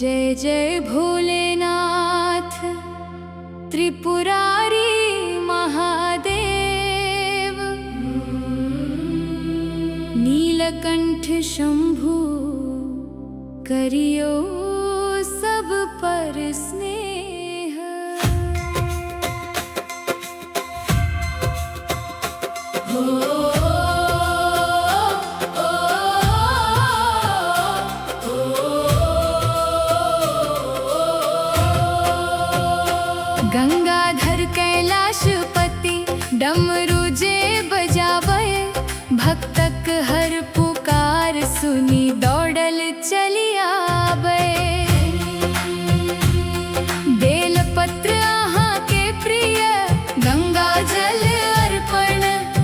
जय जय भोलेनाथ त्रिपुरारी महादेव, नीलकंठ शंभु करियो सब पर स्नेह। गंगाधर कैलाशपति डमरू जे बजावे, भक्तक हर पुकार सुनी दौड़ल चली आवे। बेलपत्र आहाँ के प्रिय गंगा जल अर्पण,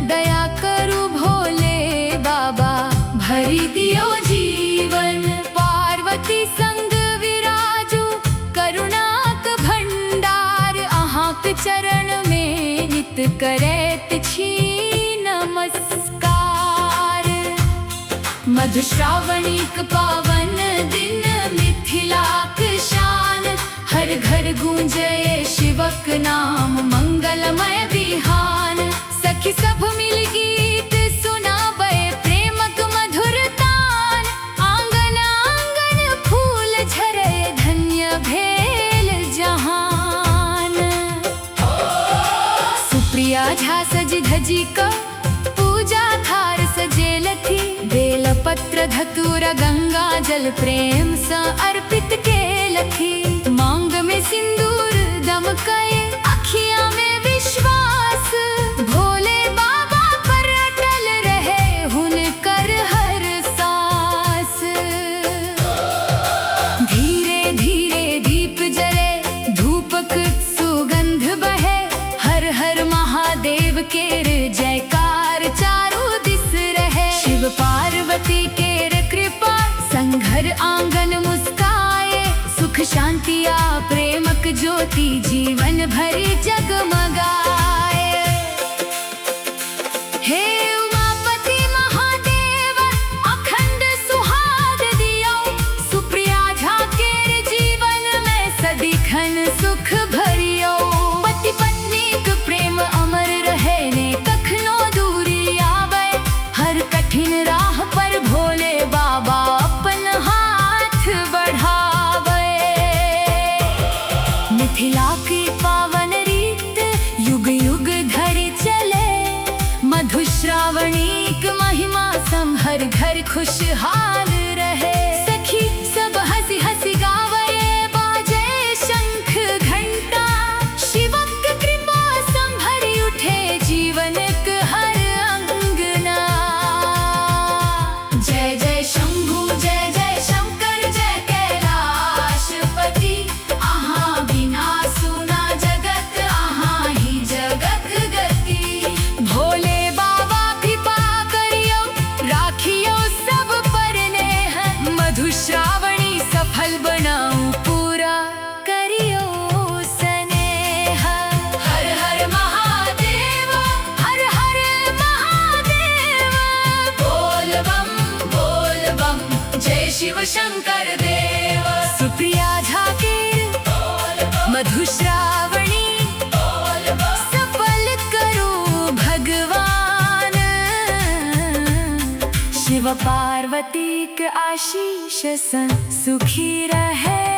दया करू भोले बाबा भरी दियो जीवन। पार्वती संग विराजू करुणाक भंडार, आहाँक चरण में नित करैत छी नमस्कार। मधुश्रावणीक पावन दिन मिथिलाक शान, हर घर गूंजे शिवक नाम मंगलमय बिहान। सखी सब मिल गीत सुनावे प्रेमक मधुर तान, आंगन आंगन फूल झरे धन्य भेल जहान। सुप्रिया झा सज धजी क पूजा थार सजेल थी, बेलपत्र धतूरा गंगा जल प्रेम स अर्पित केल थी। मांग में सिंदूर दमकए अखियां में विश्वास, भोले बाबा पर अटल रहे हुनकर हर सांस। धीरे धीरे दीप जले धूपक सुगंध बहे, हर हर महादेव केर जयकार चारों दिस रहे। शिव पार्वती केर कृपा संघर आंगन मुस्काए, सुख शांति आ प्रेमक ज्योति जीवन भरी जगमगाए। हे उमापति महादेव अखंड सुहाग दियो, सुप्रिया झा केर जीवन में सदिखन सुख भरियो। पति पत्नीक प्रेम अमर रहे ने कखनो दूरी आवे, हर कठिन राह पर भोले बाबा अपन हाथ बढ़ावे। मिथिला की पावन रीत युग युग धरि चले, मधुश्रावणीक महिमा संग हर घर खुशहाल रहे। सखी सब हंसी हंसी गावे बाजे शंख घंटा, शिवक कृपा संभरी उठे जीवनक हर अंगना। जय जय शंभु जय जय शंकर जय कैलाशपति, आहाँ बिना सुना जगत आहाँ ही जगत गति। भोले बाबा कृपा करियो राखियो सब पर नेह, मधुश्रावणी सफल बनाऊं पूरा करियो स्नेह। हर हर महादेव हर हर महादेव, बोल बम जय शिव शंकर देव। सुप्रिया झा केर मधुश्रावणी सफल करो भगवान, शिव पार्वती के आशीष सन सुखी रहे।